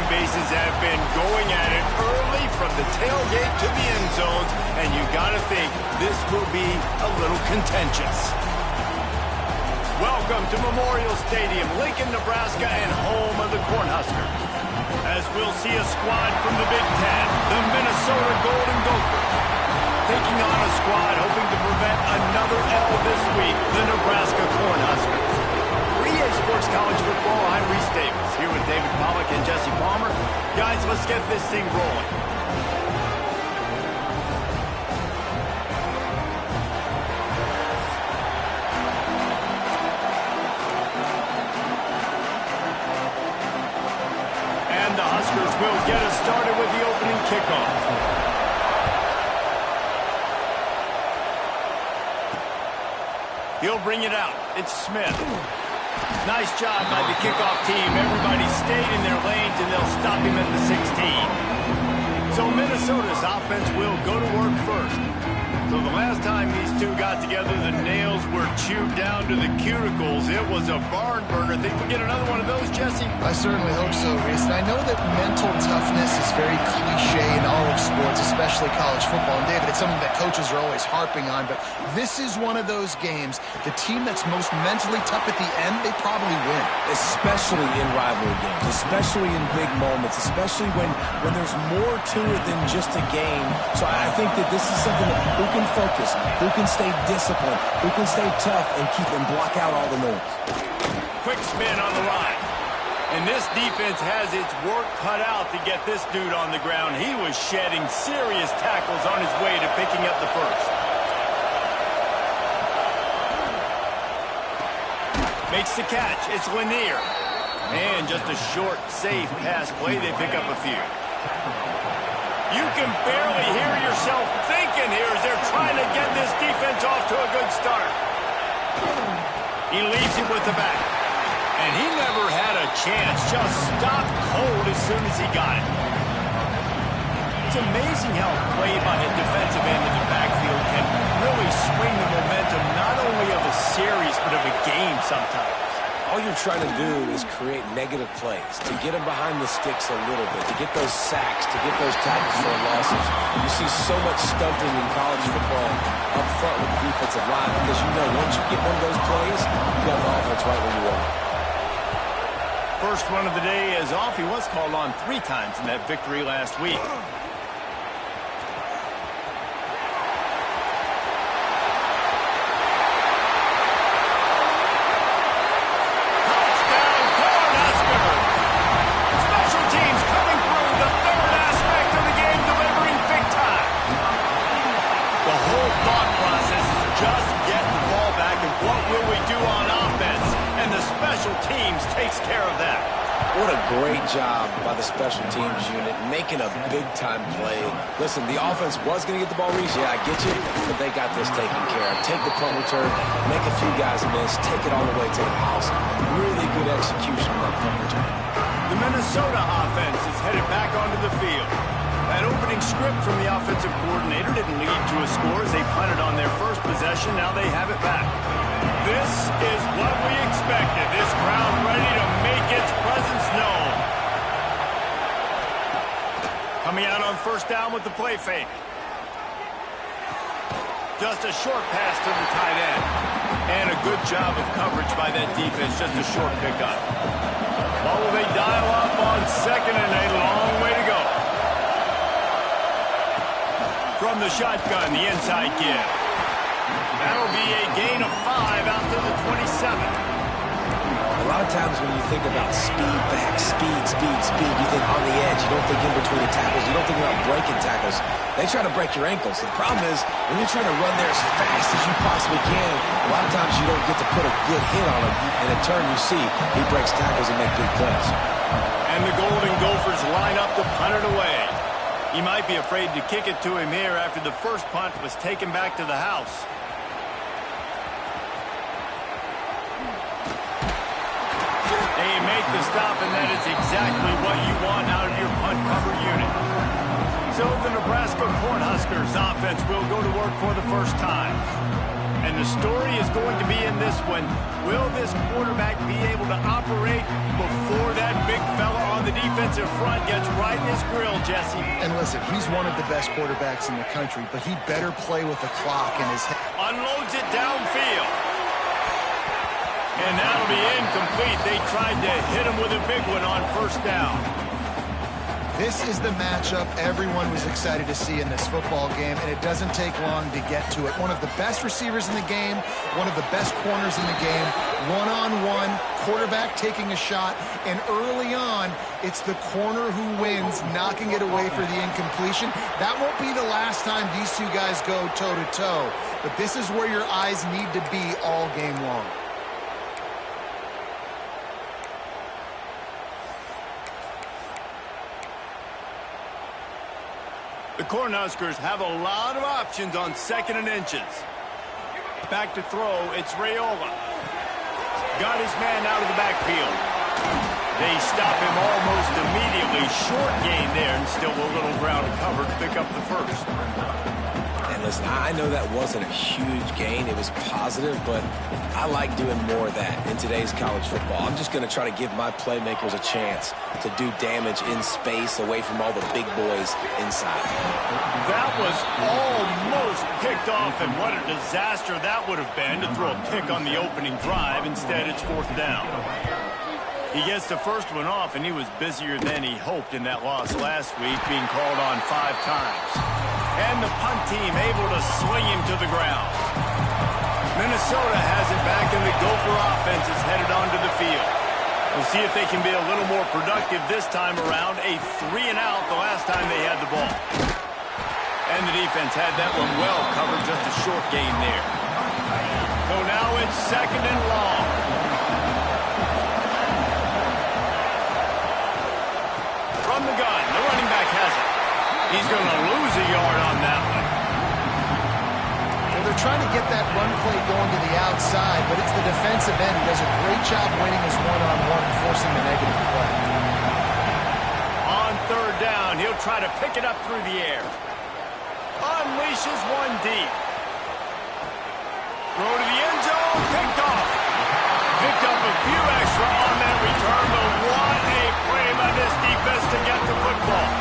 bases have been going at it early from the tailgate to the end zones, and you got to think this will be a little contentious. Welcome to Memorial Stadium, Lincoln, Nebraska, and home of the Cornhuskers. As we'll see a squad from the Big Ten, the Minnesota Golden Gophers, taking on a squad hoping to prevent another L this week, the Nebraska Cornhuskers. For EA Sports College Football, I'm Reese Davis, here with David Pollack and Jesse Palmer. Guys, let's get this thing rolling. And the Huskers will get us started with the opening kickoff. He'll bring it out. It's Smith. Nice job by the kickoff team. Everybody stayed in their lanes, and they'll stop him at the 16. So Minnesota's offense will go to work first. So the last time these two got together, the nails were chewed down to the cuticles. It was a barn burner. Think we get another one of those, Jesse? I certainly hope so, Reese. And I know that mental toughness is very cliche in all of sports, especially college football. And David, it's something that coaches are always harping on. But this is one of those games. The team that's most mentally tough at the end, they probably win. Especially in rivalry games, especially in big moments, especially when there's more to it than just a game. So I think that this is something that who can focus, who can stay disciplined, who can stay tough and keep and block out all the noise. Quick spin on the line. And this defense has its work cut out to get this dude on the ground. He was shedding serious tackles on his way to picking up the first. Makes the catch. It's Lanier. And just a short, safe pass play. They pick up a few. You can barely hear yourself thinking here as they're trying to get this defense off to a good start. He leaves it with the back. And he never had a chance. Just stopped cold as soon as he got it. It's amazing how play by a defensive end in the backfield can really swing the momentum not only of a series but of a game sometimes. All you're trying to do is create negative plays, to get them behind the sticks a little bit, to get those sacks, to get those tackles for losses. You see so much stunting in college football up front with the defensive line because you know once you get one of those plays, you got the offense right where you want. First run of the day is off. He was called on 3 times in that victory last week. Takes care of that. What a great job by the special teams unit making a big-time play. Listen, the offense was going to get the ball reached. Yeah, I get you, but they got this taken care of. Take the punt return, make a few guys miss, take it all the way to the house. Really good execution on that punt return. The Minnesota offense is headed back onto the field. That opening script from the offensive coordinator didn't lead to a score as they punted on their first possession. Now they have it back. This is what we expected. This crowd ready to make its presence known. Coming out on first down with the play fake. Just a short pass to the tight end. And a good job of coverage by that defense. Just a short pickup. Well, will they dial up on second and a long way to go. From the shotgun, the inside give. That'll be a gain of 5 out to the 27. A lot of times when you think about speed back, speed, you think on the edge. You don't think in between the tackles. You don't think about breaking tackles. They try to break your ankles. The problem is when you're trying to run there as fast as you possibly can, a lot of times you don't get to put a good hit on him. And in turn, you see he breaks tackles and makes big plays. And the Golden Gophers line up to punt it away. He might be afraid to kick it to him here after the first punt was taken back to the house. They make the stop, and that is exactly what you want out of your punt cover unit. So the Nebraska Cornhuskers offense will go to work for the first time. And the story is going to be in this one. Will this quarterback be able to operate before that big fella on the defensive front gets right in his grill, Jesse? And listen, he's one of the best quarterbacks in the country, but he better play with the clock in his head. Unloads it downfield. And that'll be incomplete. They tried to hit him with a big one on first down. This is the matchup everyone was excited to see in this football game, and it doesn't take long to get to it. One of the best receivers in the game, one of the best corners in the game, one-on-one, quarterback taking a shot, and early on, it's the corner who wins, knocking it away for the incompletion. That won't be the last time these two guys go toe-to-toe, but this is where your eyes need to be all game long. The Cornhuskers have a lot of options on 2nd and inches. Back to throw, it's Raiola. Got his man out of the backfield. They stop him almost immediately. Short gain there, and still a little ground covered to pick up the first. And listen, I know that wasn't a huge gain. It was positive, but I like doing more of that in today's college football. I'm just going to try to give my playmakers a chance to do damage in space away from all the big boys inside. That was almost picked off, and what a disaster that would have been to throw a pick on the opening drive. Instead, it's 4th down. He gets the first one off, and he was busier than he hoped in that loss last week, being called on 5 times. And the punt team able to swing him to the ground. Minnesota has it back, and the Gopher offense is headed onto the field. We'll see if they can be a little more productive this time around. A 3-and-out the last time they had the ball. And the defense had that one well covered, just a short gain there. So now it's 2nd and long. From the gun, the running back has it. He's going to lose a yard on that one. Well, they're trying to get that run play going to the outside, but it's the defensive end who does a great job winning his one-on-one and forcing the negative play. On 3rd down, he'll try to pick it up through the air. Unleashes one deep. Throw to the end zone, picked off. Picked up a few extra on that return, but what a play by this defense to get the football.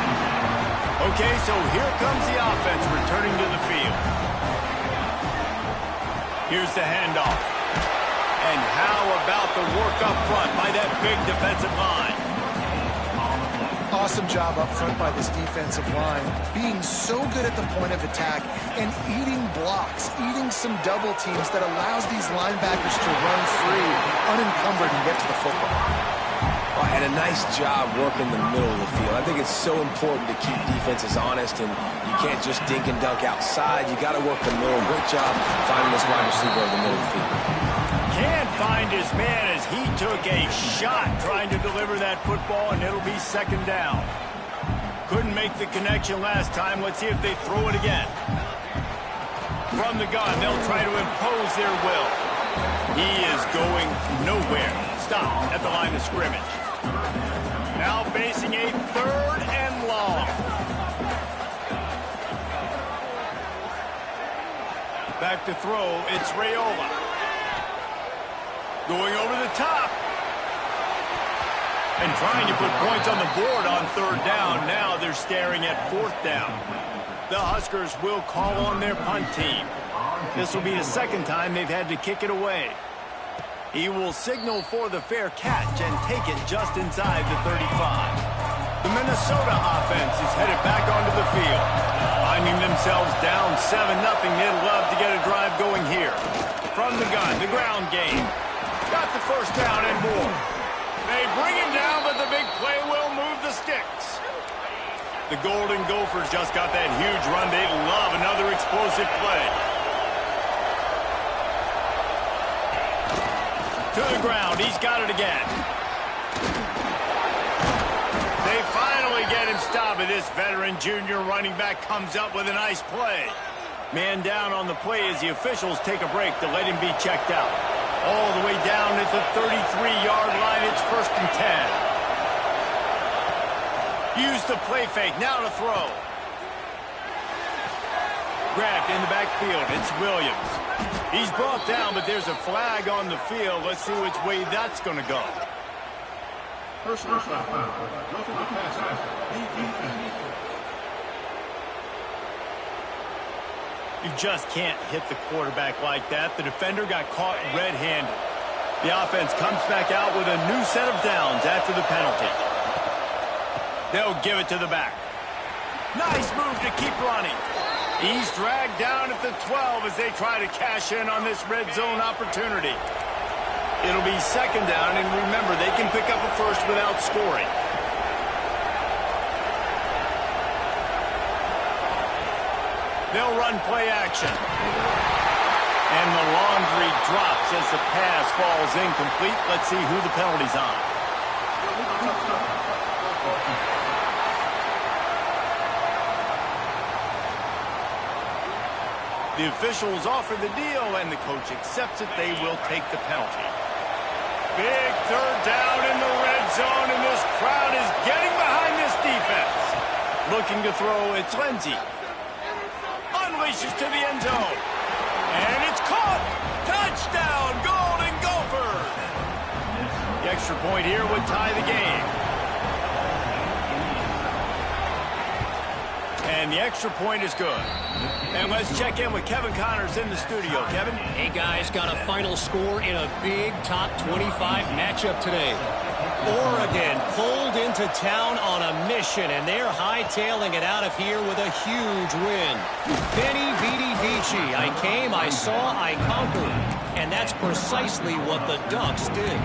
Okay, so here comes the offense returning to the field. Here's the handoff. And how about the work up front by that big defensive line? Awesome job up front by this defensive line, being so good at the point of attack and eating blocks, eating some double teams that allows these linebackers to run free, unencumbered, and get to the football. And a nice job working the middle of the field. I think it's so important to keep defenses honest, and you can't just dink and dunk outside. You got to work the middle. Great job finding this wide receiver in the middle of the field. Can't find his man as he took a shot trying to deliver that football, and it'll be 2nd down. Couldn't make the connection last time. Let's see if they throw it again. From the gun, they'll try to impose their will. He is going nowhere. Stopped at the line of scrimmage. Now facing a 3rd and long. Back to throw, it's Raiola. Going over the top. And trying to put points on the board on 3rd down. Now they're staring at 4th down. The Huskers will call on their punt team. This will be the 2nd time they've had to kick it away. He will signal for the fair catch and take it just inside the 35. The Minnesota offense is headed back onto the field. Finding themselves down 7-0, they'd love to get a drive going here. From the gun, the ground game. Got the first down and more. They bring him down, but the big play will move the sticks. The Golden Gophers just got that huge run. They love another explosive play. To the ground, he's got it again. They finally get him stopped, and this veteran junior running back comes up with a nice play. Man down on the play as the officials take a break to let him be checked out. All the way down at the 33-yard line, it's 1st and 10. Use the play fake, now to throw. grabbed in the backfield. It's Williams. He's brought down, but there's a flag on the field. Let's see which way that's going to go. Personal foul. Roughing the passer. You just can't hit the quarterback like that. The defender got caught red-handed. The offense comes back out with a new set of downs after the penalty. They'll give it to the back. Nice move to keep running. He's dragged down at the 12 as they try to cash in on this red zone opportunity. It'll be second down, and remember, they can pick up a first without scoring. They'll run play action. And the laundry drops as the pass falls incomplete. Let's see who the penalty's on. The officials offer the deal, and the coach accepts it. They will take the penalty. Big third down in the red zone, and this crowd is getting behind this defense. Looking to throw, it's Lindsey. Unleashes to the end zone. And it's caught. Touchdown, Golden Gophers. The extra point here would tie the game. And the extra point is good. And let's check in with Kevin Connors in the studio. Kevin? Hey, guys, got a final score in a big top 25 matchup today. Oregon pulled into town on a mission, and they're hightailing it out of here with a huge win. Veni, vidi, vici. I came, I saw, I conquered. And that's precisely what the Ducks did.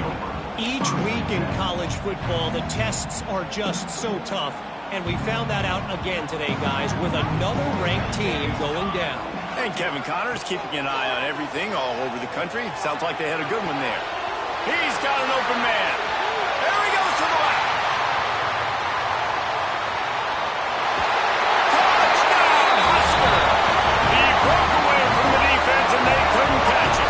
Each week in college football, the tests are just so tough. And we found that out again today, guys, with another ranked team going down. And Kevin Connors keeping an eye on everything all over the country. Sounds like they had a good one there. He's got an open man. There he goes to the left. Touchdown, Husker! He broke away from the defense, and they couldn't catch it.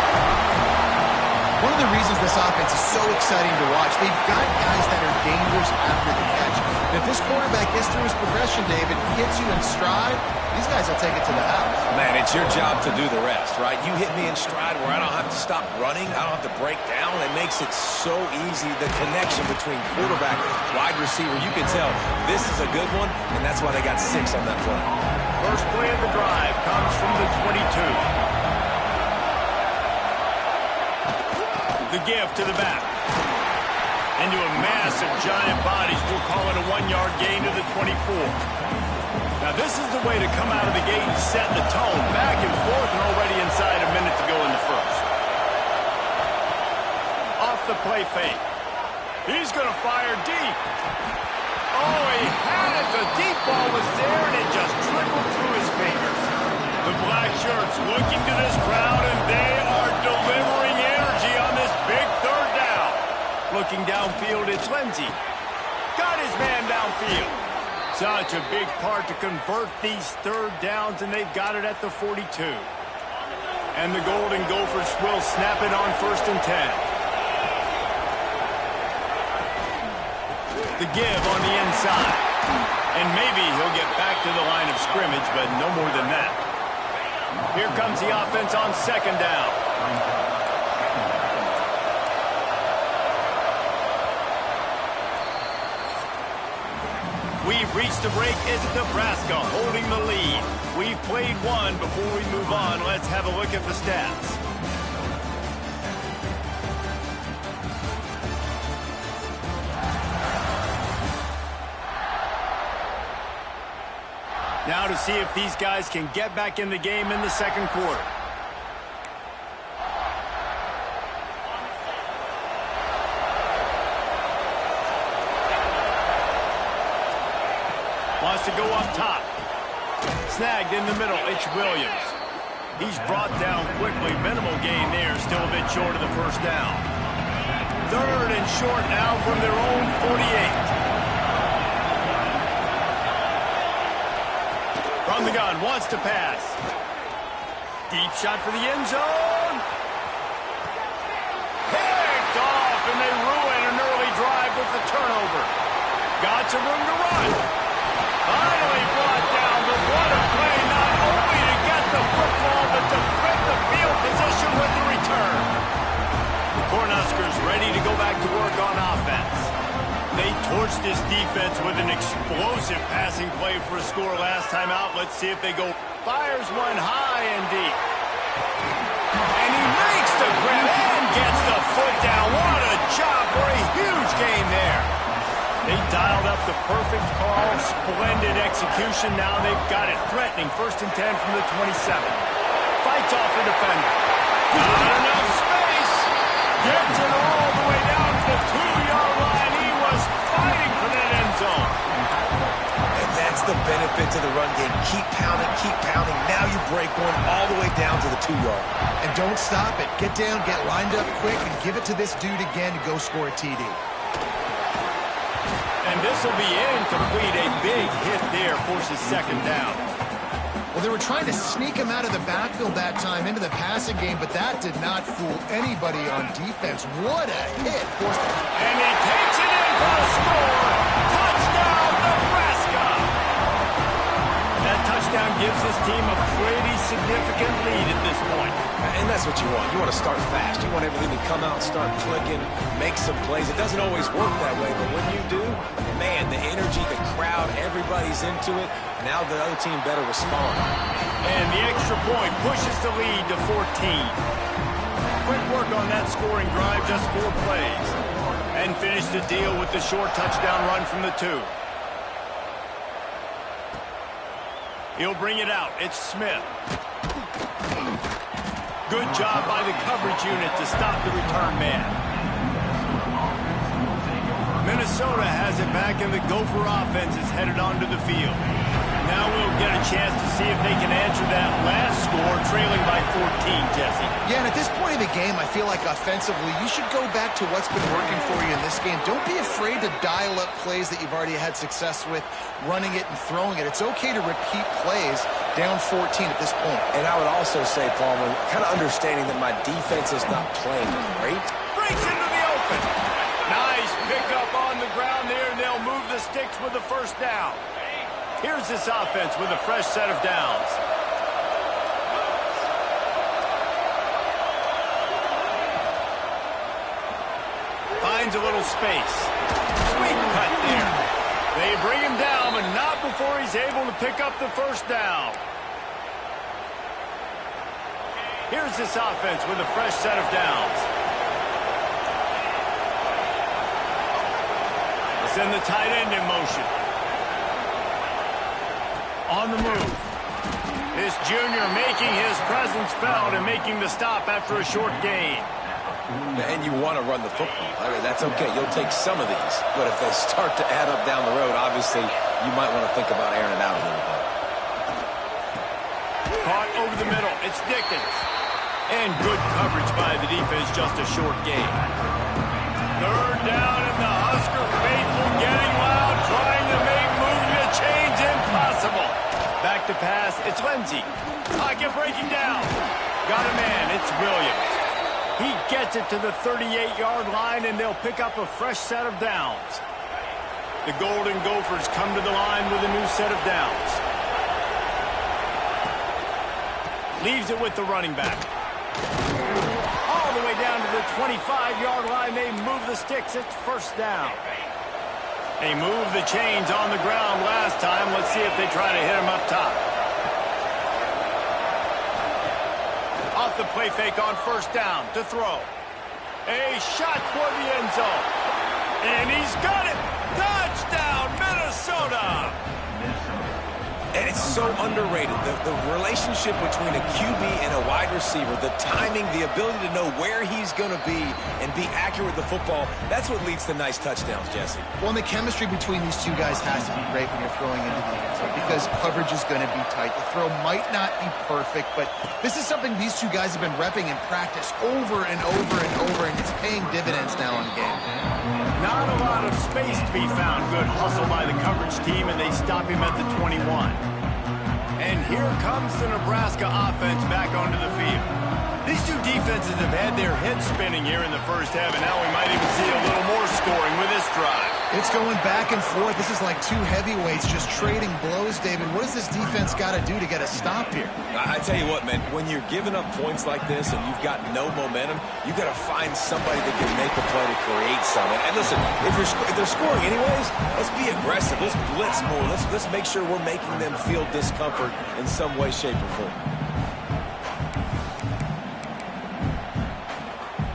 One of the reasons this offense is so exciting to watch, they've got guys that are dangerous after the catch. And if this quarterback gets through his progression, David, hits you in stride, these guys will take it to the house. Man, it's your job to do the rest, right? You hit me in stride where I don't have to stop running. I don't have to break down. It makes it so easy, the connection between quarterback, wide receiver. You can tell this is a good one, and that's why they got 6 on that play. First play of the drive comes from the 22. The give to the back. Into a mass of giant bodies. We'll call it a 1-yard gain to the 24. Now, this is the way to come out of the gate and set the tone. Back and forth and already inside a minute to go in the first. Off the play fake. He's going to fire deep. Oh, he had it. The deep ball was there, and it just trickled through his fingers. The black shirts looking to this crowd, and they are delivering energy on this big third down. Looking downfield, it's Lindsey. Got his man downfield. Such a big part to convert these third downs, and they've got it at the 42. And the Golden Gophers will snap it on 1st and 10. The give on the inside. And maybe he'll get back to the line of scrimmage, but no more than that. Here comes the offense on 2nd down. We've reached the break. It's Nebraska holding the lead. We've played one. Before we move on, let's have a look at the stats. Now to see if these guys can get back in the game in the second quarter. Wants to go up top. Snagged in the middle. It's Williams. He's brought down quickly. Minimal gain there. Still a bit short of the first down. 3rd and short now from their own 48. From the gun. Wants to pass. Deep shot for the end zone. Picked off, and they ruin an early drive with the turnover. Got some room to run. Finally brought down, but what a play, not only to get the football, but defend the field position with the return. The Cornhuskers ready to go back to work on offense. They torched this defense with an explosive passing play for a score last time out. Let's see if they go. Fires one high and deep. And he makes the grab and gets the foot down. What a job for a huge gain there. They dialed up the perfect call. Splendid execution. Now they've got it threatening. 1st and 10 from the 27. Fights off the defender. Not enough space. Gets it all the way down to the 2-yard line. He was fighting for that end zone. And that's the benefit to the run game. Keep pounding, keep pounding. Now you break one all the way down to the 2-yard. And don't stop it. Get down, get lined up quick, and give it to this dude again to go score a TD. And this will be incomplete. A big hit there forces 2nd down. Well, they were trying to sneak him out of the backfield that time into the passing game, but that did not fool anybody on defense. What a hit. And he takes it in for a score. Touchdown, Nebraska. That touchdown gives this team a pretty significant lead at this point. And that's what you want. You want to start fast. You want everything to come out, start clicking, make some plays. It doesn't always work that way, but when you do, man, the energy, the crowd, everybody's into it. Now the other team better respond. And the extra point pushes the lead to 14. Quick work on that scoring drive, just 4 plays. And finish the deal with the short touchdown run from the 2. He'll bring it out. It's Smith. Good job by the coverage unit to stop the return man. Minnesota has it back, and the Gopher offense is headed onto the field. Now we'll get a chance to see if they can answer that last score, trailing by 14, Jesse. Yeah, and at this point of the game, I feel like offensively, you should go back to what's been working for you in this game. Don't be afraid to dial up plays that you've already had success with, running it and throwing it. It's okay to repeat plays down 14 at this point. And I would also say, Palmer, kind of understanding that my defense is not playing great. Breaks into the open. Nice pickup on the ground there, and they'll move the sticks with the 1st down. Here's this offense with a fresh set of downs. Finds a little space. Sweet cut there. They bring him down, but not before he's able to pick up the 1st down. Here's this offense with a fresh set of downs. They send the tight end in motion. On the move. This junior making his presence felt and making the stop after a short gain. And you want to run the football. I mean, that's okay. You'll take some of these. But if they start to add up down the road, obviously, you might want to think about airing it out a little bit. Caught over the middle. It's Dickens. And good coverage by the defense, just a short gain. 3rd down, and the Husker faithful getting loud, trying to make moving the chains impossible. Back to pass. It's Lindsey. Pocket breaking down. Got a man. It's Williams. He gets it to the 38-yard line, and they'll pick up a fresh set of downs. The Golden Gophers come to the line with a new set of downs. Leaves it with the running back. All the way down to the 25-yard line. They move the sticks. It's 1st down. They move the chains on the ground last time. Let's see if they try to hit him up top. Off the play fake on 1st down to throw. A shot toward the end zone. And he's got it. Touchdown, Minnesota. And it's so underrated. The relationship between a QB and a wide receiver, the timing, the ability to know where he's going to be and be accurate with the football, that's what leads to nice touchdowns, Jesse. Well, and the chemistry between these two guys has to be great when you're throwing into the end zone because coverage is going to be tight. The throw might not be perfect, but this is something these two guys have been repping in practice over and over and over, and it's paying dividends now in game. Not a lot of space to be found. Good hustle by the coverage team, and they stop him at the 21. And here comes the Nebraska offense back onto the field. These two defenses defenses have had their heads spinning here in the first half, and now we might even see a little more scoring with this drive. It's going back and forth. This is like two heavyweights just trading blows, David. What does this defense got to do to get a stop here? I tell you what, man, when you're giving up points like this and you've got no momentum, you got to find somebody that can make a play to create something. And listen, if they're scoring anyways, let's be aggressive. Let's blitz more. Let's make sure we're making them feel discomfort in some way, shape, or form.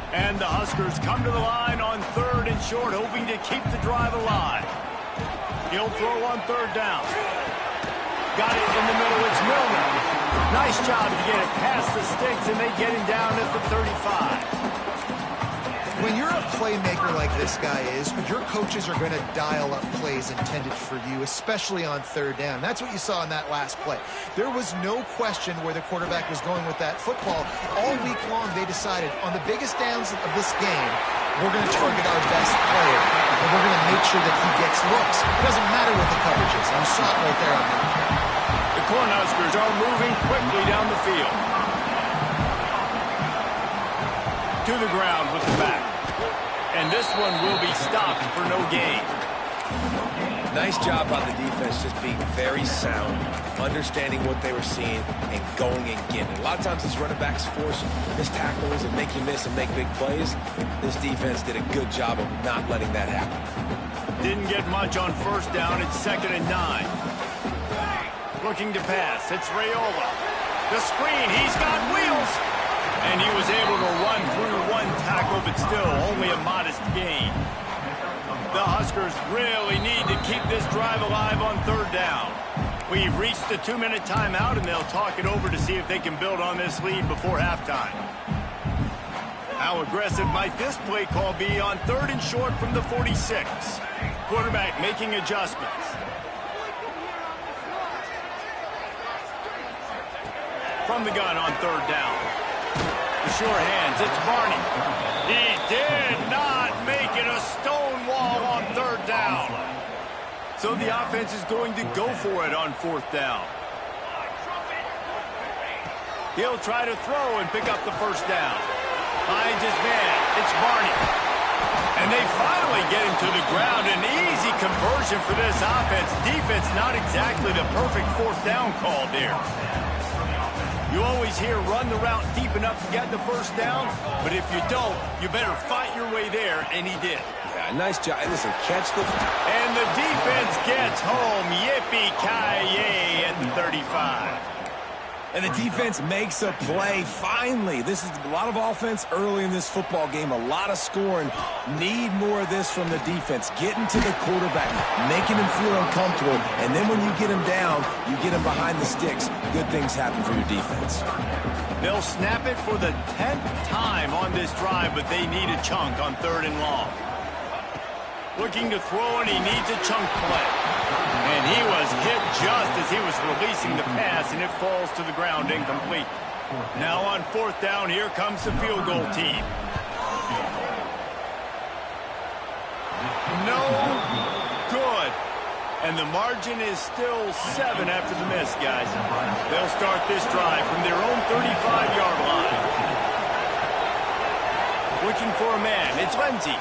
And the Huskers come to the line on 3rd and short, hoping to keep the drive alive. He'll throw on 3rd down. Got it in the middle. It's Milner. Nice job to get it past the sticks, and they get him down at the 35. When you're a playmaker like this guy is, your coaches are going to dial up plays intended for you, especially on 3rd down. That's what you saw in that last play. There was no question where the quarterback was going with that football. All week long, they decided on the biggest downs of this game, we're going to target our best player, and we're going to make sure that he gets looks. It doesn't matter what the coverage is. You saw it right there on that. The Cornhuskers are moving quickly down the field. To the ground with the back. And this one will be stopped for no gain. Nice job on the defense, just being very sound, understanding what they were seeing, and going and getting it. A lot of times these running backs force missed tackles and make you miss and make big plays. This defense did a good job of not letting that happen. Didn't get much on 1st down. It's 2nd and 9. Looking to pass. It's Raiola. The screen. He's got wheels. And he was able to run through one tackle, but still only a modest gain. The Huskers really need to keep this drive alive on 3rd down. We've reached the 2-minute timeout, and they'll talk it over to see if they can build on this lead before halftime. How aggressive might this play call be on 3rd and short from the 46? Quarterback making adjustments. From the gun on 3rd down. The sure hands, it's Barney. He did not make it a stone wall on 3rd down. So the offense is going to go for it on 4th down. He'll try to throw and pick up the 1st down. Finds his man, it's Barney. And they finally get him to the ground. An easy conversion for this offense. Defense not exactly the perfect 4th down call there. You always hear run the route deep enough to get the 1st down, but if you don't, you better fight your way there, and he did. Yeah, nice job. Listen, catch the... And the defense gets home. Yippee-ki-yay at the 35. And the defense makes a play, finally. This is a lot of offense early in this football game, a lot of scoring. Need more of this from the defense. Getting to the quarterback, making him feel uncomfortable, and then when you get him down, you get him behind the sticks. Good things happen for your defense. They'll snap it for the 10th time on this drive, but they need a chunk on 3rd and long. Looking to throw, and he needs a chunk play. And he was hit just as he was releasing the pass, and it falls to the ground incomplete. Now on 4th down, here comes the field goal team. No good. And the margin is still 7 after the miss, guys. They'll start this drive from their own 35-yard line. Looking for a man. It's Lindsey.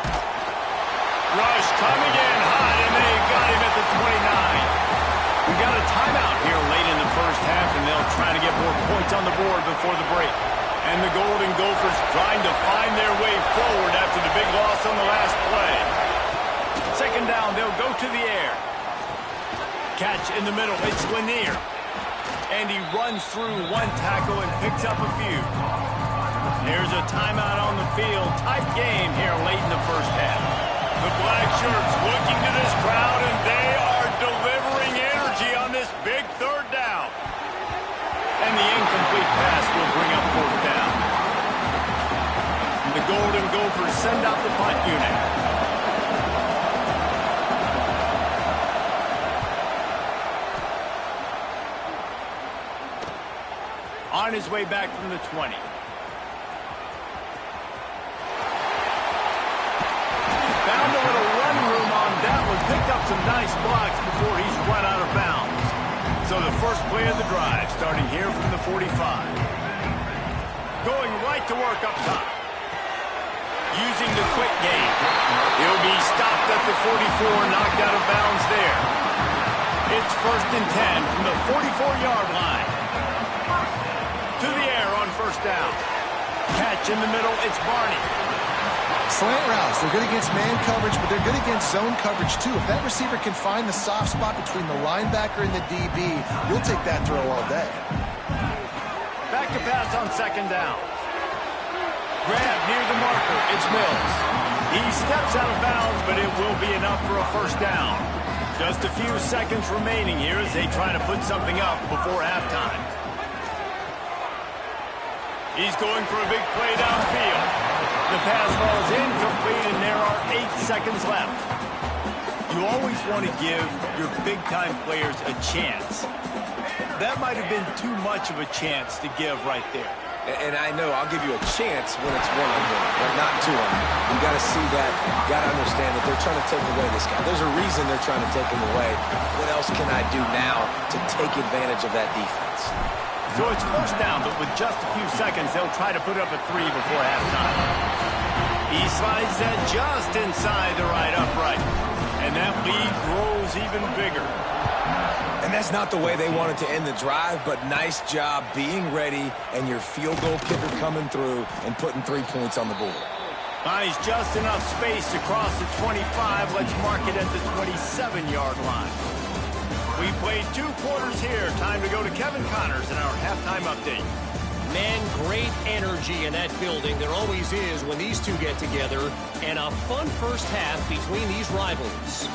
Rush coming in hot, and they got him at the 29. We got a timeout here late in the first half, and they'll try to get more points on the board before the break. And the Golden Gophers trying to find their way forward after the big loss on the last play. 2nd down, they'll go to the air. Catch in the middle, it's Lanier. And he runs through one tackle and picks up a few. There's a timeout on the field. Tight game here late in the first half. The black shirts looking to this crowd, and they are delivering energy on this big 3rd down. And the incomplete pass will bring up 4th down. The Golden Gophers send out the punt unit. On his way back from the 20. Found a little run room on that one. Picked up some nice blocks before he's run out of bounds. So the first play of the drive, starting here from the 45. going right to work up top. Using the quick game. He'll be stopped at the 44, knocked out of bounds there. It's 1st and 10 from the 44-yard line. To the air on 1st down. Catch in the middle, it's Barney. Slant routes, they're good against man coverage, but they're good against zone coverage too. If that receiver can find the soft spot between the linebacker and the DB, you'll take that throw all day. Back to pass on 2nd down. Grab near the marker, it's Mills. He steps out of bounds, but it will be enough for a 1st down. Just a few seconds remaining here as they try to put something up before halftime. He's going for a big play downfield. The pass falls incomplete, and there are 8 seconds left. You always want to give your big-time players a chance. That might have been too much of a chance to give right there. And I know I'll give you a chance when it's 1-on-1, but not 2-on-1. You got to see that. You got to understand that they're trying to take away this guy. There's a reason they're trying to take him away. What else can I do now to take advantage of that defense? So it's 1st down, but with just a few seconds, they'll try to put up a 3 before halftime. He slides that just inside the right upright, and that lead grows even bigger. And that's not the way they wanted to end the drive, but nice job being ready and your field goal kicker coming through and putting 3 points on the board. Buys just enough space to cross the 25. Let's mark it at the 27-yard line. We played 2 quarters here. Time to go to Kevin Connors in our halftime update. Man, great energy in that building. There always is when these two get together. And a fun first half between these rivals.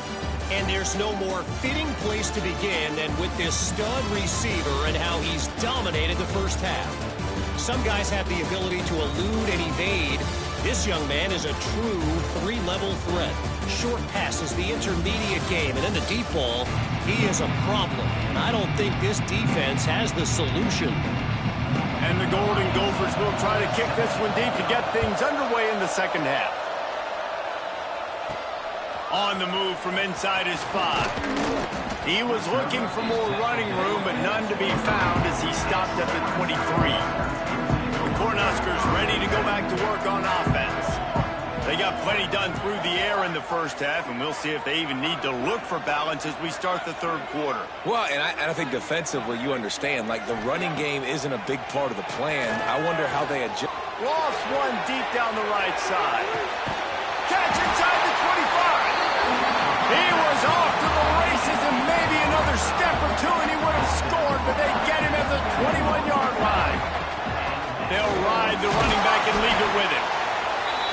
And there's no more fitting place to begin than with this stud receiver and how he's dominated the first half. Some guys have the ability to elude and evade. This young man is a true 3-level threat. Short passes, the intermediate game, and then the deep ball. He is a problem, and I don't think this defense has the solution. And the Golden Gophers will try to kick this one deep to get things underway in the second half. On the move from inside his 5. He was looking for more running room, but none to be found as he stopped at the 23. The Cornhuskers ready to go back to work on offense. They got plenty done through the air in the first half, and we'll see if they even need to look for balance as we start the third quarter. Well, and I think defensively, you understand, like the running game isn't a big part of the plan. I wonder how they adjust. Lost one deep down the right side. Catch inside the 25. He was off to the races and maybe another step or two and he would have scored, but they get him at the 21-yard line. They'll ride the running back and leave it with him.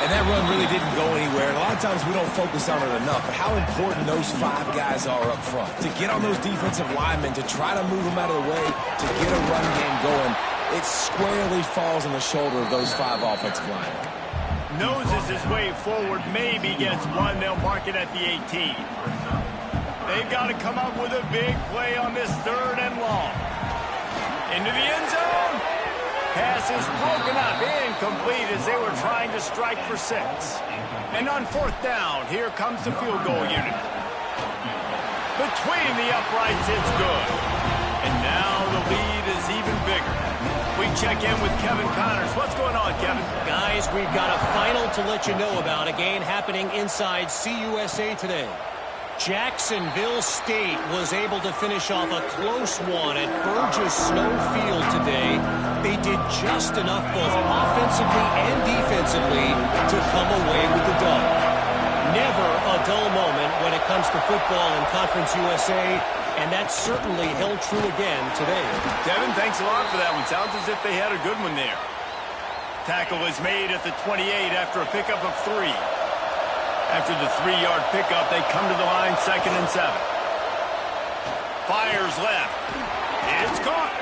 And that run really didn't go anywhere. And a lot of times we don't focus on it enough, but how important those 5 guys are up front. To get on those defensive linemen, to try to move them out of the way, to get a run game going, it squarely falls on the shoulder of those 5 offensive linemen. Noses his way forward, maybe gets one. They'll mark it at the 18. They've got to come up with a big play on this 3rd and long. Into the end zone. Pass is broken up, incomplete as they were trying to strike for 6. And on 4th down, here comes the field goal unit. Between the uprights, it's good. And now the lead is even bigger. We check in with Kevin Connors. What's going on, Kevin? Guys, we've got a final to let you know about, a game happening inside CUSA today. Jacksonville State was able to finish off a close one at Burgess Snow Field today. They did just enough both offensively and defensively to come away with the dub. Never a dull moment when it comes to football in Conference USA, and that certainly held true again today. Devin, thanks a lot for that one. Sounds as if they had a good one there. Tackle is made at the 28 after a pickup of 3. After the 3-yard pickup, they come to the line 2nd and 7. Fires left. It's caught.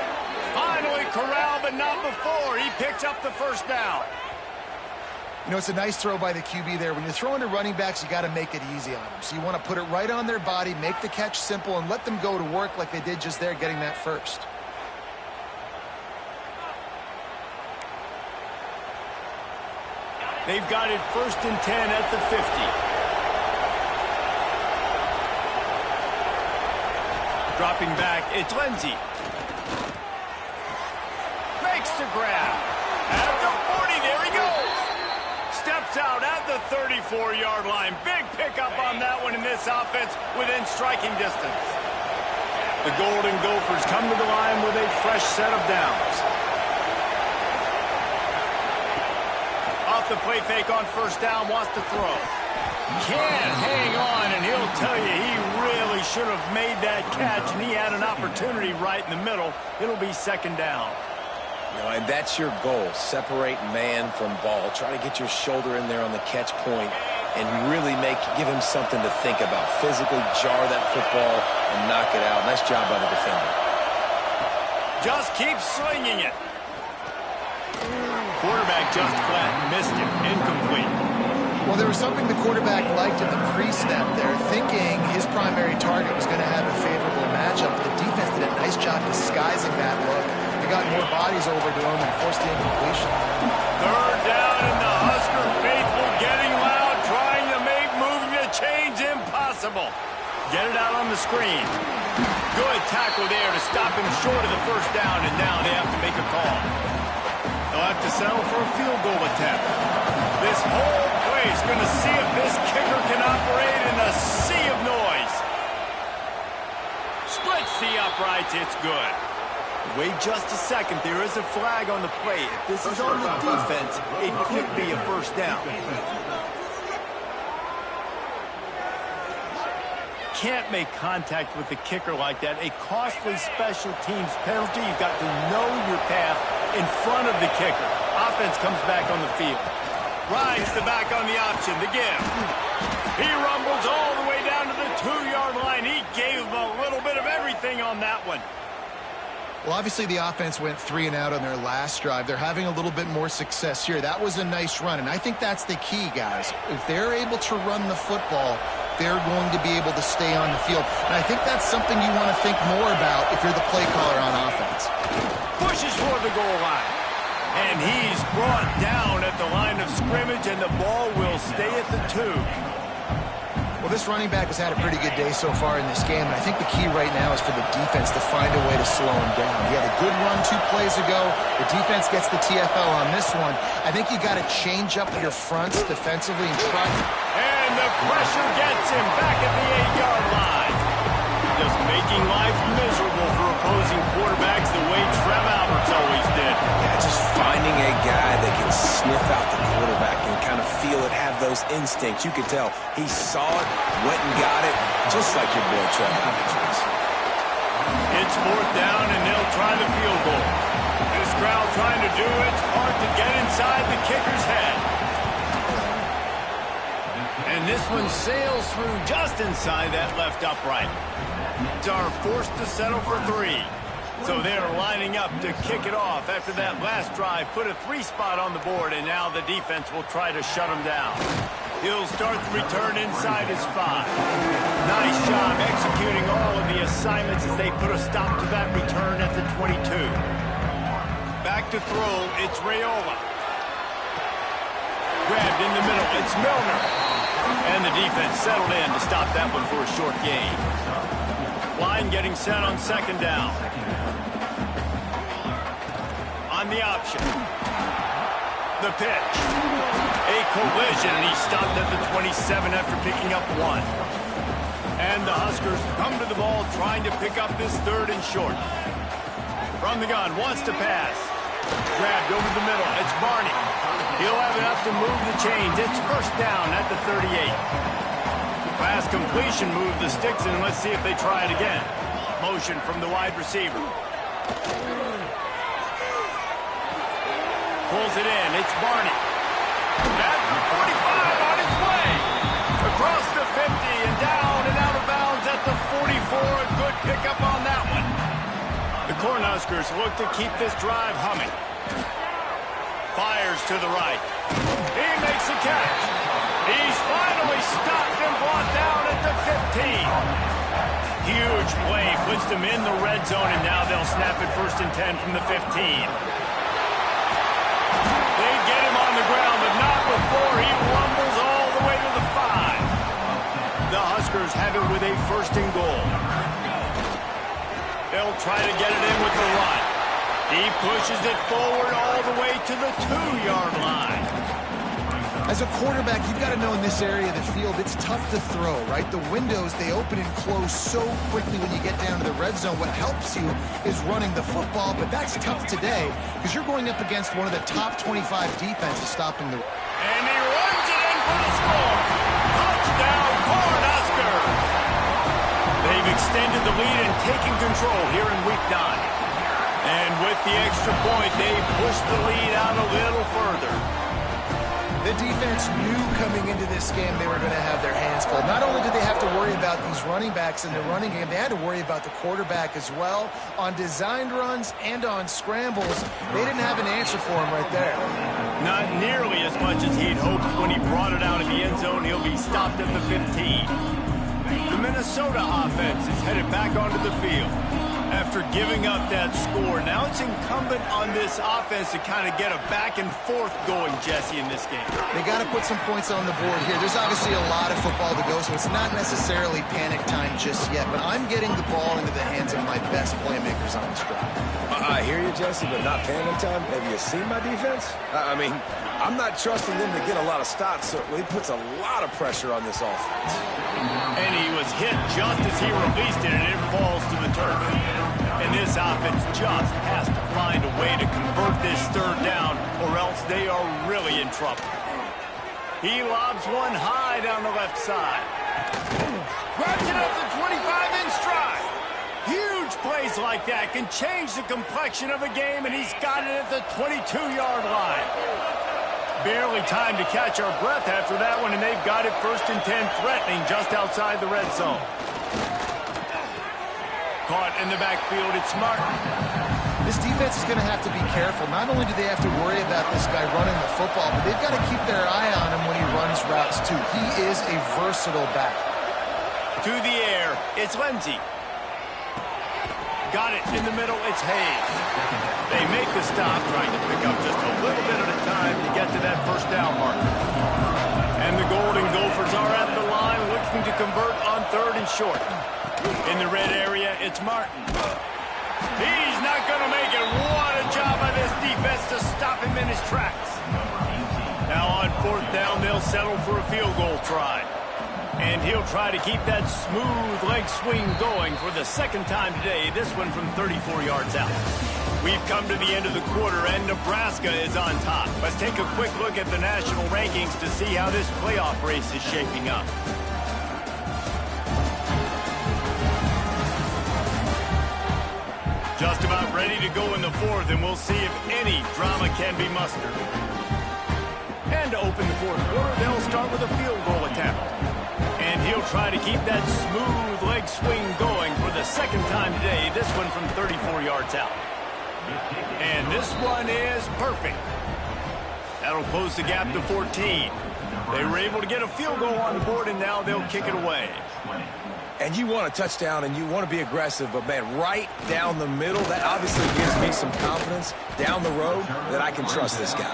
Finally corralled, but not before. He picks up the 1st down. You know, it's a nice throw by the QB there. When you're throwing to running backs, you got to make it easy on them. So you want to put it right on their body, make the catch simple, and let them go to work like they did just there, getting that first. They've got it 1st and 10 at the 50. Dropping back, it's Lindsey. Makes the grab. At the 4-yard line. Big pickup on that one in this offense within striking distance. The Golden Gophers come to the line with a fresh set of downs. Off the play fake on first down, wants to throw. Can't hang on, and he'll tell you he really should have made that catch, and he had an opportunity right in the middle. It'll be second down. And that's your goal. Separate man from ball. Try to get your shoulder in there on the catch point and really give him something to think about. Physically jar that football and knock it out. Nice job by the defender. Just keep slinging it. Quarterback just flat missed it. Incomplete. Well, there was something the quarterback liked in the pre-snap there, thinking his primary target was going to have a favorable matchup. The defense did a nice job disguising that look. They got more bodies over to him and forced the incompletion. Third down, and the Husker faithful getting loud, trying to make moving the chains impossible. Get it out on the screen. Good tackle there to stop him short of the first down, and now they have to make a call. They'll have to settle for a field goal attempt. This whole place going to see if this kicker can operate in a sea of noise. Splits the uprights. It's good. Wait just a second. There is a flag on the play. If this is on the defense, it could be a first down. Can't make contact with the kicker like that. A costly special teams penalty. You've got to know your path in front of the kicker. Offense comes back on the field. Rides the back on the option. The give. He rumbles all the way down to the 2-yard line. He gave him a little bit of everything on that one. Well, obviously the offense went 3 and out on their last drive. They're having a little bit more success here. That was a nice run, and I think that's the key, guys. If they're able to run the football, they're going to be able to stay on the field. And I think that's something you want to think more about if you're the play caller on offense. Pushes for the goal line. And he's brought down at the line of scrimmage, and the ball will stay at the 2. Well, this running back has had a pretty good day so far in this game, and I think the key right now is for the defense to find a way to slow him down. He had a good run 2 plays ago. The defense gets the TFL on this one. I think you got to change up your fronts defensively and try. And the pressure gets him back at the 8-yard line. Just making life miserable for opposing quarterbacks the way Trev Alberts always did. Yeah, just finding a guy that can sniff out the quarterback and kind of feel it, have those instincts. You could tell he saw it, went and got it, just like your boy Trev Alberts was. It's 4th down, and they'll try the field goal. This crowd trying to do it's hard to get inside the kicker's head. And this one sails through just inside that left upright. Are forced to settle for 3. So they're lining up to kick it off after that last drive. Put a 3 spot on the board, and now the defense will try to shut them down. He'll start the return inside his 5. Nice job executing all of the assignments as they put a stop to that return at the 22. Back to throw, it's Raiola. Grabbed in the middle, it's Milner. And the defense settled in to stop that one for a short gain. Line getting set on 2nd down. On the option. The pitch. A collision, and he stopped at the 27 after picking up 1. And the Huskers come to the ball trying to pick up this 3rd and short. From the gun, wants to pass. Grabbed over the middle. It's Barney. He'll have enough to move the chains. It's 1st down at the 38. Pass completion, move the sticks, and let's see if they try it again. Motion from the wide receiver. Pulls it in. It's Barney. At the 45 on its way. Across the 50 and down and out of bounds at the 44. A good pickup on that one. The Cornhuskers look to keep this drive humming. Fires to the right. He makes a catch. He's finally stopped and brought down at the 15. Huge play, puts them in the red zone, and now they'll snap it 1st and 10 from the 15. They get him on the ground, but not before he rumbles all the way to the 5. The Huskers have it with a 1st and goal. They'll try to get it in with the run. He pushes it forward all the way to the 2-yard line. As a quarterback, you've got to know in this area of the field, it's tough to throw, right? The windows, they open and close so quickly when you get down to the red zone. What helps you is running the football, but that's tough today because you're going up against one of the top 25 defenses stopping the... And he runs it in for the score. Touchdown, Cornhuskers. They've extended the lead and taken control here in Week 9. And with the extra point, they push the lead out a little further. The defense knew coming into this game they were going to have their hands full. Not only did they have to worry about these running backs in the running game, they had to worry about the quarterback as well. On designed runs and on scrambles, they didn't have an answer for him right there. Not nearly as much as he'd hoped when he brought it out of the end zone. He'll be stopped at the 15. The Minnesota offense is headed back onto the field. After giving up that score, now it's incumbent on this offense to kind of get a back and forth going, Jesse, in this game. They got to put some points on the board here. There's obviously a lot of football to go, so it's not necessarily panic time just yet, but I'm getting the ball into the hands of my best playmakers on this drive. I hear you, Jesse, but not panic time. Have you seen my defense? I mean, I'm not trusting them to get a lot of stops, so he puts a lot of pressure on this offense. And he was hit just as he released it, and it falls to the turf. And this offense just has to find a way to convert this third down, or else they are really in trouble. He lobs one high down the left side. Grabs it up the 25 in stride. Huge plays like that can change the complexion of a game, and he's got it at the 22-yard line. Barely time to catch our breath after that one, and they've got it 1st and 10, threatening just outside the red zone. Caught in the backfield, it's Martin. This defense is going to have to be careful. Not only do they have to worry about this guy running the football, but they've got to keep their eye on him when he runs routes, too. He is a versatile back. To the air, it's Lindsey. Got it in the middle, it's Hayes. They make the stop, trying to pick up just a little bit at a time to get to that first down marker. And the Golden Gophers are at the line looking to convert on 3rd and short. In the red area, it's Martin. He's not going to make it. What a job by this defense to stop him in his tracks. Now on 4th down, they'll settle for a field goal try. And he'll try to keep that smooth leg swing going for the 2nd time today, this one from 34 yards out. We've come to the end of the quarter, and Nebraska is on top. Let's take a quick look at the national rankings to see how this playoff race is shaping up. Just about ready to go in the 4th, and we'll see if any drama can be mustered. And to open the 4th quarter, they'll start with a field goal attempt. And he'll try to keep that smooth leg swing going for the 2nd time today, this one from 34 yards out. And this one is perfect. That'll close the gap to 14. They were able to get a field goal on the board, and now they'll kick it away. And you want a touchdown, and you want to be aggressive, but, man, right down the middle, that obviously gives me some confidence down the road that I can trust this guy.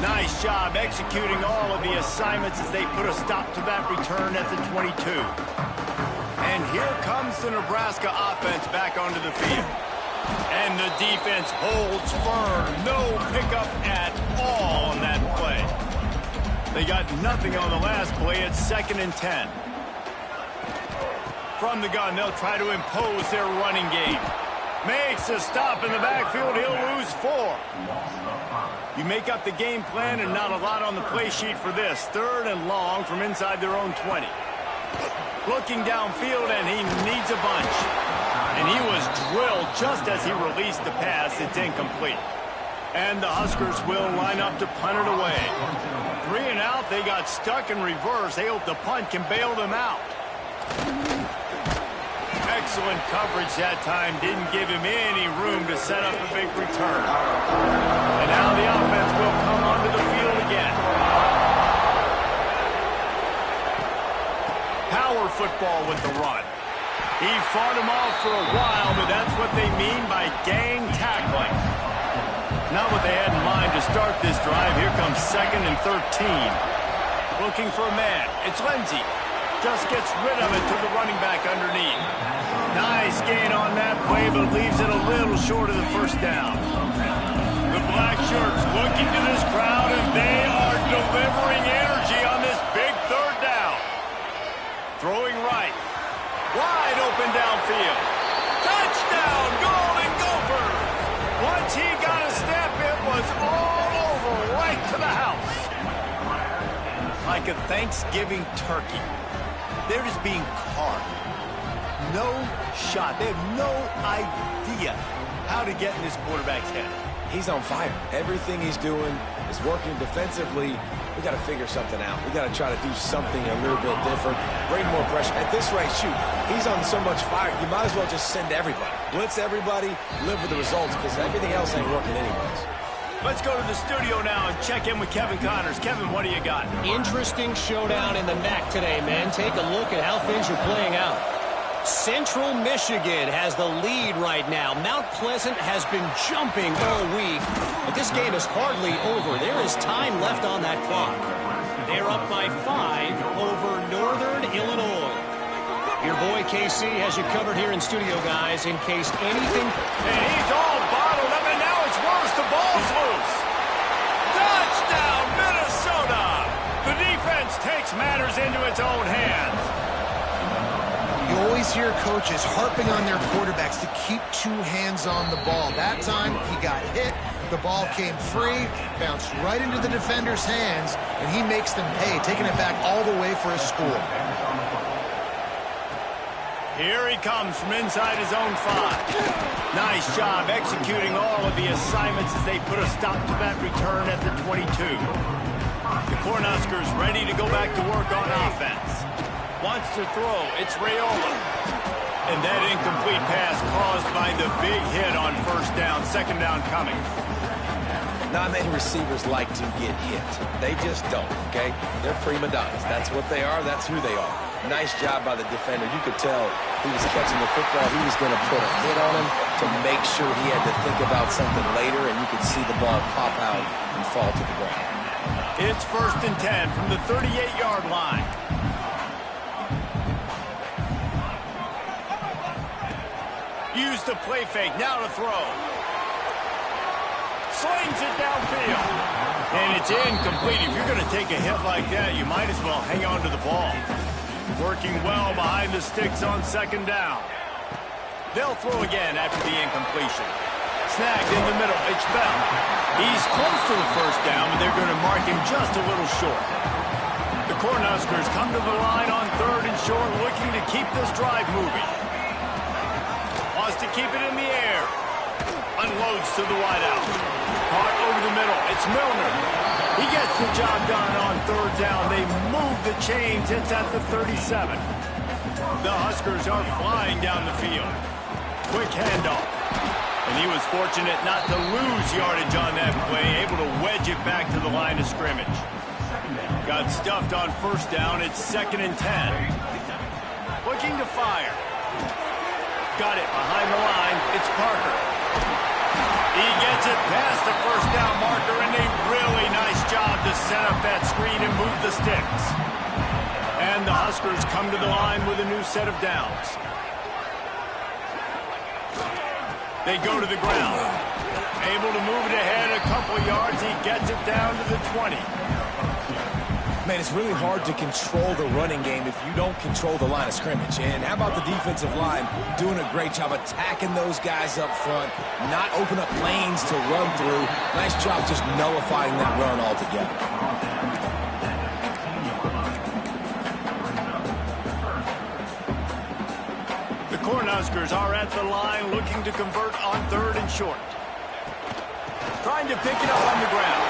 Nice job executing all of the assignments as they put a stop to that return at the 22. And here comes the Nebraska offense back onto the field. And the defense holds firm. No pickup at all on that play. They got nothing on the last play. It's 2nd and 10. From the gun, they'll try to impose their running game. Makes a stop in the backfield. He'll lose 4. You make up the game plan and not a lot on the play sheet for this. 3rd and long from inside their own 20. Looking downfield, and he needs a bunch. And he was drilled just as he released the pass. It's incomplete. And the Huskers will line up to punt it away. 3 and out. They got stuck in reverse. They hope the punt can bail them out. Excellent coverage that time. Didn't give him any room to set up a big return. And now the offense will come onto the field again. Power football with the run. He fought him off for a while, but that's what they mean by gang tackling. Not what they had in mind to start this drive. Here comes 2nd and 13. Looking for a man. It's Lindsey. Just gets rid of it to the running back underneath. Nice gain on that play, but leaves it a little short of the 1st down. The black shirts looking to this crowd, and they are delivering Wide open downfield. Touchdown, Golden Gophers! Once he got a step, it was all over, right to the house. Like a Thanksgiving turkey. They're just being carved. No shot. They have no idea how to get in this quarterback's head. He's on fire. Everything he's doing is working defensively. We got to figure something out. We got to try to do something a little bit different. Bring more pressure. At this rate, shoot, he's on so much fire, you might as well just send everybody. Blitz everybody, live with the results, because everything else ain't working anyways. Let's go to the studio now and check in with Kevin Connors. Kevin, what do you got? Interesting showdown in the MAC today, man. Take a look at how things are playing out. Central Michigan has the lead right now. Mount Pleasant has been jumping all week, but this game is hardly over. There is time left on that clock. They're up by 5 over Northern Illinois. Your boy KC has you covered here in studio, guys, in case anything... And he's all bottled up, and now it's worse. The ball's loose. Touchdown, Minnesota! The defense takes matters into its own hands. You always hear coaches harping on their quarterbacks to keep 2 hands on the ball. That time, he got hit. The ball came free, bounced right into the defender's hands, and he makes them pay, taking it back all the way for a score. Here he comes from inside his own 5. Nice job executing all of the assignments as they put a stop to that return at the 22. The Cornhuskers ready to go back to work on offense. Wants to throw, it's Raiola. And that incomplete pass caused by the big hit on first down, second down coming. Not many receivers like to get hit. They just don't, okay? They're prima donnas. That's what they are. That's who they are. Nice job by the defender. You could tell he was catching the football. He was going to put a hit on him to make sure he had to think about something later, and you could see the ball pop out and fall to the ground. It's 1st and 10 from the 38-yard line. Use the play fake, now to throw. Slings it downfield. And it's incomplete. If you're going to take a hit like that, you might as well hang on to the ball. Working well behind the sticks on second down. They'll throw again after the incompletion. Snagged in the middle, it's Bell. He's close to the first down, but they're going to mark him just a little short. The Cornhuskers come to the line on 3rd and short, looking to keep this drive moving. Wants to keep it in the air. Unloads to the wideout. Caught over the middle. It's Milner. He gets the job done on 3rd down. They move the chains. It's at the 37. The Huskers are flying down the field. Quick handoff. And he was fortunate not to lose yardage on that play. Able to wedge it back to the line of scrimmage. Got stuffed on first down. It's 2nd and 10. Looking to fire. Got it behind the line. It's Parker. He gets it past the first down marker, and a really nice job to set up that screen and move the sticks. And the Huskers come to the line with a new set of downs. They go to the ground. Able to move it ahead a couple yards. He gets it down to the 20. Man, it's really hard to control the running game if you don't control the line of scrimmage. And how about the defensive line doing a great job attacking those guys up front, not open up lanes to run through. Nice job just nullifying that run altogether. The Cornhuskers are at the line looking to convert on 3rd and short. Trying to pick it up on the ground.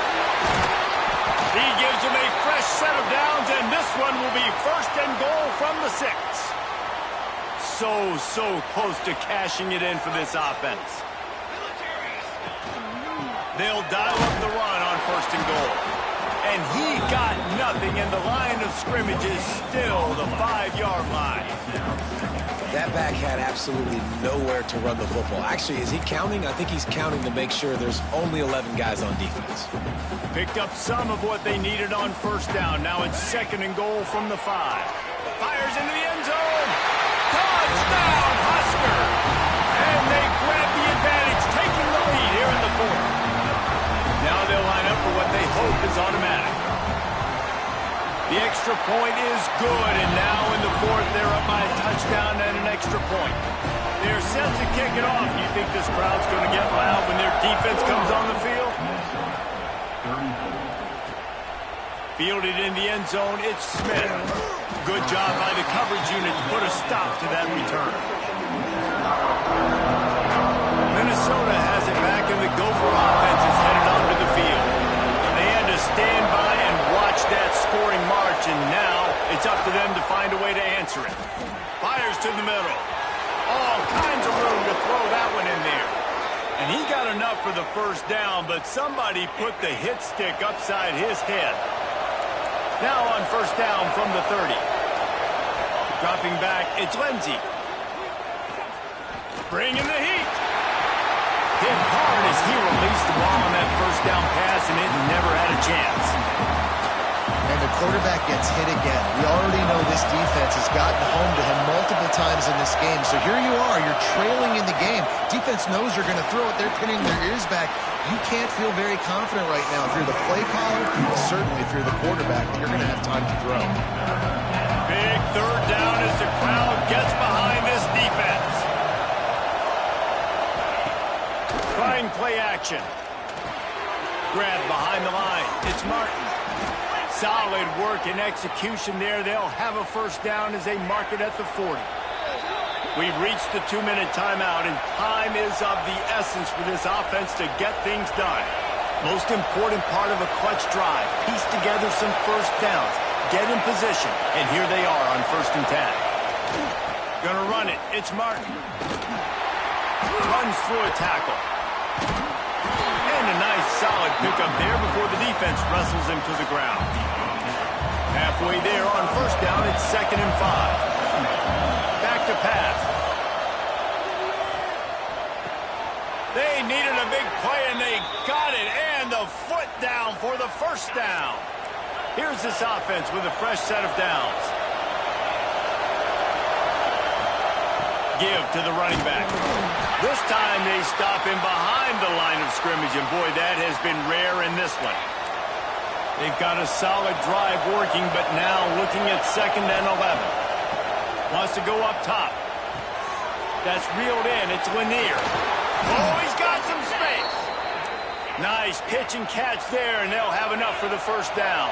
He gives them a fresh set of downs, and this one will be 1st and goal from the 6. So close to cashing it in for this offense. They'll dial up the run on 1st and goal. And he got nothing, and the line of scrimmage is still the 5-yard line. That back had absolutely nowhere to run the football. Actually, is he counting? I think he's counting to make sure there's only 11 guys on defense. Picked up some of what they needed on first down. Now it's 2nd and goal from the 5. Fires into the end zone. Touchdown, Husker! And they grab the advantage, taking the lead here in the 4th. Now they'll line up for what they hope is automatic. The extra point is good, and now in the fourth, they're up by a touchdown and an extra point. They're set to kick it off. You think this crowd's going to get loud when their defense comes on the field? Fielded in the end zone, it's Smith. Good job by the coverage unit to put a stop to that return. Minnesota has it back, and the Gopher offense is headed onto the field. They had to stand by and watch that scoring march, and now it's up to them to find a way to answer it. Fires to the middle. All kinds of room to throw that one in there. And he got enough for the first down, but somebody put the hit stick upside his head. Now on first down from the 30. Dropping back, it's Lindsey. Bringing the heat. Hit hard as he released the ball on that first down pass, and it never had a chance. And the quarterback gets hit again. We already know this defense has gotten home to him multiple times in this game. So here you are, you're trailing in the game. Defense knows you're going to throw it. They're pinning their ears back. You can't feel very confident right now if you're the play caller, certainly if you're the quarterback, that you're going to have time to throw. Big third down as the crowd gets behind this defense. Trying play action. Grab behind the line. It's Martin. Solid work and execution there. They'll have a first down as they mark it at the 40. We've reached the 2-minute timeout, and time is of the essence for this offense to get things done. Most important part of a clutch drive. Piece together some first downs. Get in position, and here they are on 1st and 10. Gonna run it. It's Martin. Runs through a tackle. And a nice solid pickup there before the defense wrestles him to the ground. Halfway there on first down, it's 2nd and 5. Back to pass. They needed a big play, and they got it. And the foot down for the first down. Here's this offense with a fresh set of downs. Give to the running back. This time they stop him behind the line of scrimmage, and boy, that has been rare in this one. They've got a solid drive working, but now looking at 2nd and 11. Wants to go up top. That's reeled in. It's Lanier. Oh, he's got some space. Nice pitch and catch there, and they'll have enough for the first down.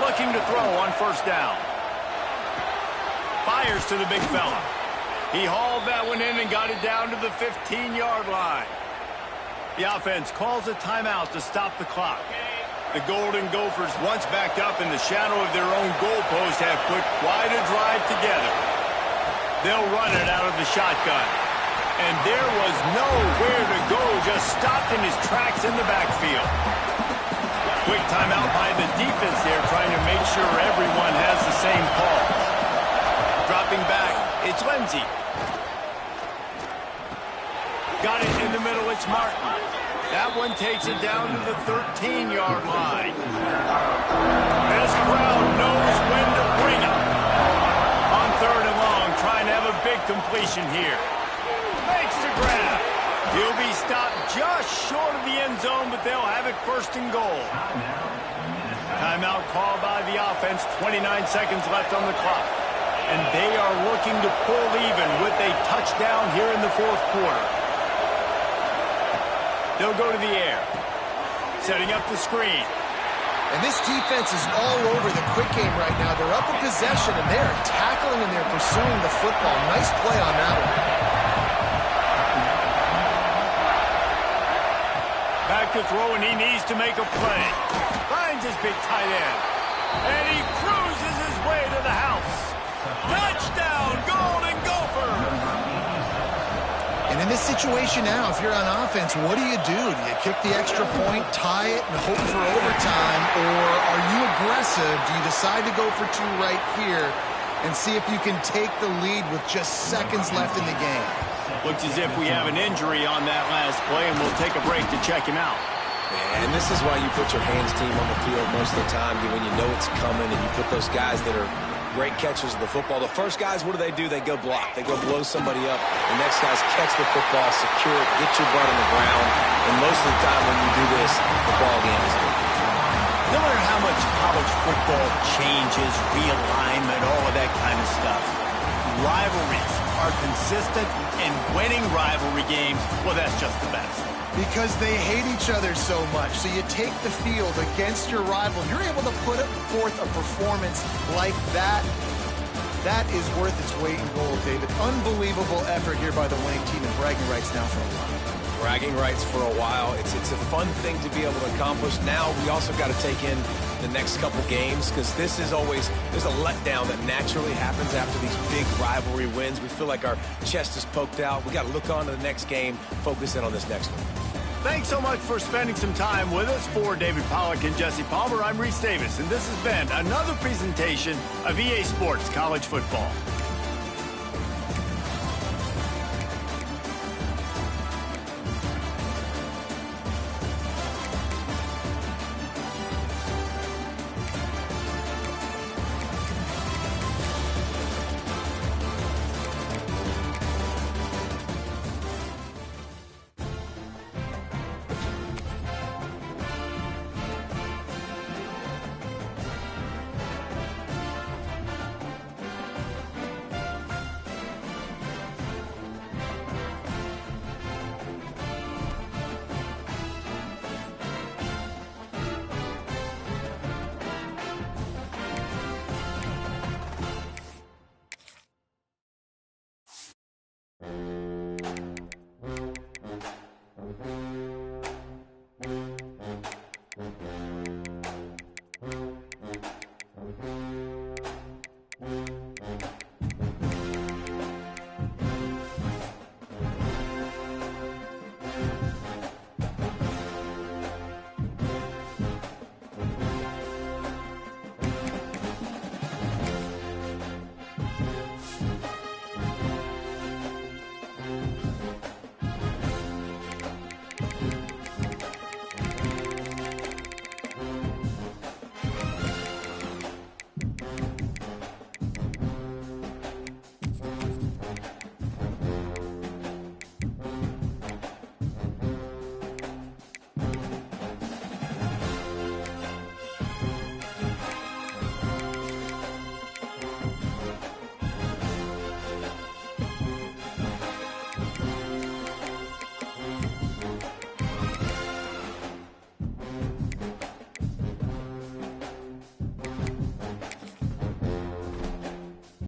Looking to throw on first down. Fires to the big fella. He hauled that one in and got it down to the 15-yard line. The offense calls a timeout to stop the clock. The Golden Gophers, once backed up in the shadow of their own goalpost, have put quite a drive together. They'll run it out of the shotgun. And there was nowhere to go, just stopped in his tracks in the backfield. Quick timeout by the defense there, trying to make sure everyone has the same call. Dropping back, it's Lindsey. Got it in the middle, it's Martin. That one takes it down to the 13-yard line. This crowd knows when to bring it. On 3rd and long, trying to have a big completion here. Makes the grab. He'll be stopped just short of the end zone, but they'll have it 1st and goal. Timeout called by the offense, 29 seconds left on the clock. And they are looking to pull even with a touchdown here in the 4th quarter. They'll go to the air. Setting up the screen. And this defense is all over the quick game right now. They're up a possession, and they're tackling and they're pursuing the football. Nice play on that one. Back to throw, and he needs to make a play. Finds his big tight end. And he cruises his way to the house. Touchdown, Golden Gophers! And in this situation now, if you're on offense, what do? Do you kick the extra point, tie it, and hope for overtime? Or are you aggressive? Do you decide to go for 2 right here and see if you can take the lead with just seconds left in the game? Looks as if we have an injury on that last play, and we'll take a break to check him out. And this is why you put your hands team on the field most of the time, when you know it's coming, and you put those guys that are great catchers of the football. The first guys, what do? They go block. They go blow somebody up. The next guys catch the football, secure it, get your butt on the ground. And most of the time when you do this, the ball game is over. No matter how much college football changes, realignment, all of that kind of stuff, rivalries are consistent, and winning rivalry games, well, that's just the best. Because they hate each other so much. So you take the field against your rival. You're able to put forth a performance like that. That is worth its weight in gold, David. Unbelievable effort here by the winning team, and bragging rights now for a while. Bragging rights for a while. It's a fun thing to be able to accomplish. Now we also got to take in the next couple games, because this is always, there's a letdown that naturally happens after these big rivalry wins. We feel like our chest is poked out. We got to look on to the next game, focus in on this next one. Thanks so much for spending some time with us. For David Pollack and Jesse Palmer, I'm Reese Davis, and this has been another presentation of EA Sports College Football.